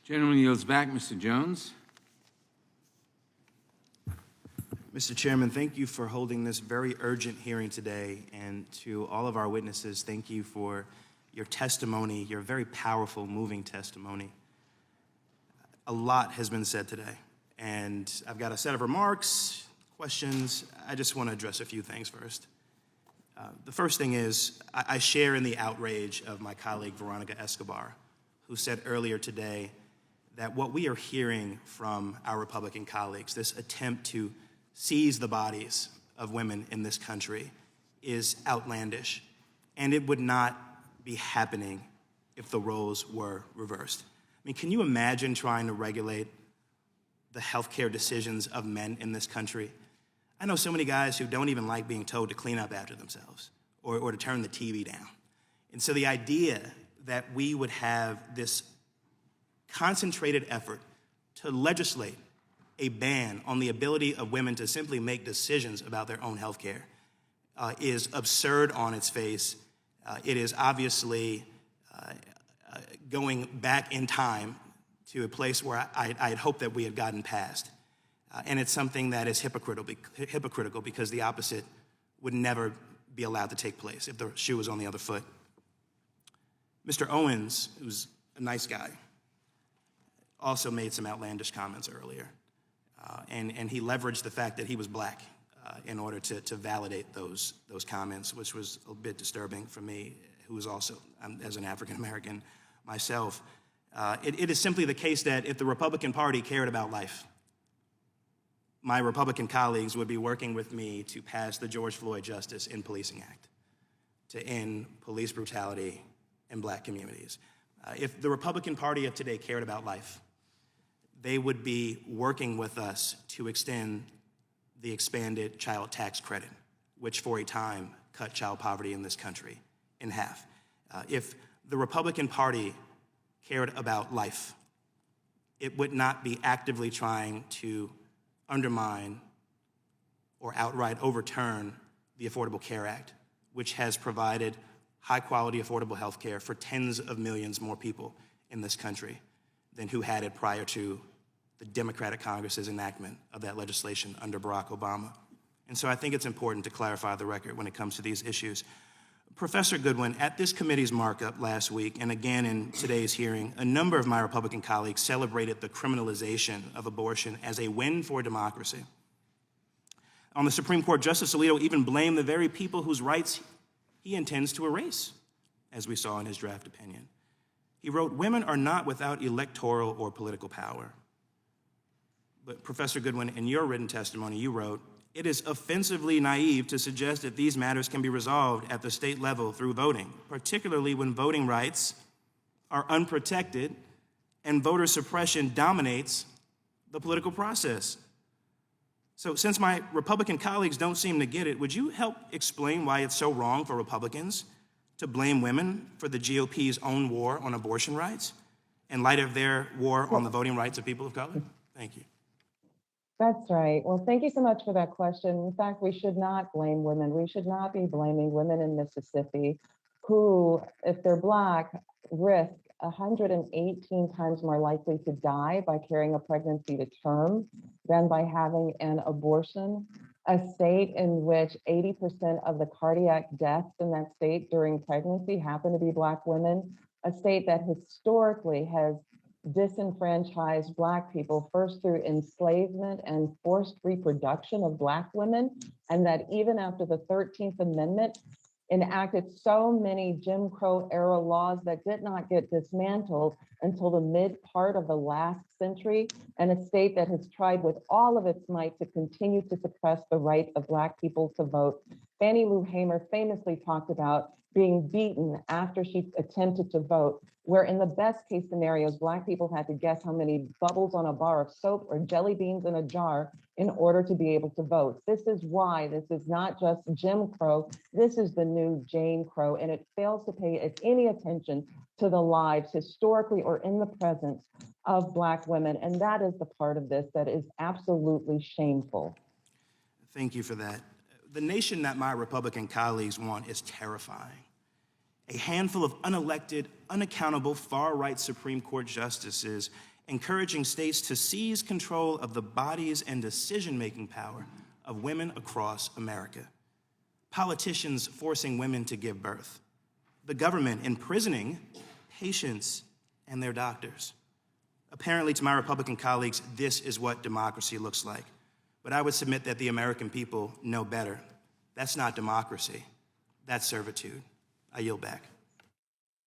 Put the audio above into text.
Gentleman yields back. Mr. Jones. Mr. Chairman, thank you for holding this very urgent hearing today, and to all of our witnesses, thank you for your testimony, your very powerful, moving testimony. A lot has been said today, and I've got a set of remarks, questions. I just want to address a few things first. The first thing is, I share in the outrage of my colleague Veronica Escobar, who said earlier today that what we are hearing from our Republican colleagues, this attempt to seize the bodies of women in this country, is outlandish, and it would not be happening if the roles were reversed. I mean, can you imagine trying to regulate the healthcare decisions of men in this country? I know so many guys who don't even like being told to clean up after themselves or to turn the TV down. And so the idea that we would have this concentrated effort to legislate a ban on the ability of women to simply make decisions about their own health care is absurd on its face. It is obviously going back in time to a place where I had hoped that we had gotten past. And it's something that is hypocritical because the opposite would never be allowed to take place if the shoe was on the other foot. Mr. Owens, who's a nice guy, also made some outlandish comments earlier. And he leveraged the fact that he was black in order to validate those comments, which was a bit disturbing for me, who is also, as an African American myself. It is simply the case that if the Republican Party cared about life, my Republican colleagues would be working with me to pass the George Floyd Justice in Policing Act to end police brutality in black communities. If the Republican Party of today cared about life, they would be working with us to extend the expanded child tax credit, which for a time cut child poverty in this country in half. If the Republican Party cared about life, it would not be actively trying to undermine or outright overturn the Affordable Care Act, which has provided high-quality, affordable health care for tens of millions more people in this country than who had it prior to the Democratic Congress's enactment of that legislation under Barack Obama. And so I think it's important to clarify the record when it comes to these issues. Professor Goodwin, at this committee's markup last week, and again in today's hearing, a number of my Republican colleagues celebrated the criminalization of abortion as a win for democracy. On the Supreme Court, Justice Alito even blamed the very people whose rights he intends to erase, as we saw in his draft opinion. He wrote, "Women are not without electoral or political power." But Professor Goodwin, in your written testimony, you wrote, "It is offensively naive to suggest that these matters can be resolved at the state level through voting, particularly when voting rights are unprotected and voter suppression dominates the political process." So since my Republican colleagues don't seem to get it, would you help explain why it's so wrong for Republicans to blame women for the GOP's own war on abortion rights in light of their war on the voting rights of people of color? Thank you. That's right. Well, thank you so much for that question. In fact, we should not blame women. We should not be blaming women in Mississippi who, if they're Black, risk 118 times more likely to die by carrying a pregnancy to term than by having an abortion. A state in which 80% of the cardiac deaths in that state during pregnancy happen to be Black women. A state that historically has disenfranchised Black people, first through enslavement and forced reproduction of Black women, and that even after the 13th Amendment enacted so many Jim Crow era laws that did not get dismantled until the mid part of the last century, and a state that has tried with all of its might to continue to suppress the right of Black people to vote. Fannie Lou Hamer famously talked about being beaten after she attempted to vote, where in the best case scenarios, Black people had to guess how many bubbles on a bar of soap or jelly beans in a jar in order to be able to vote. This is why this is not just Jim Crow, this is the new Jane Crow, and it fails to pay any attention to the lives historically or in the present of Black women. And that is the part of this that is absolutely shameful. Thank you for that. The nation that my Republican colleagues want is terrifying. A handful of unelected, unaccountable, far-right Supreme Court justices encouraging states to seize control of the bodies and decision-making power of women across America, politicians forcing women to give birth, the government imprisoning patients and their doctors. Apparently, to my Republican colleagues, this is what democracy looks like. But I would submit that the American people know better. That's not democracy. That's servitude. I yield back.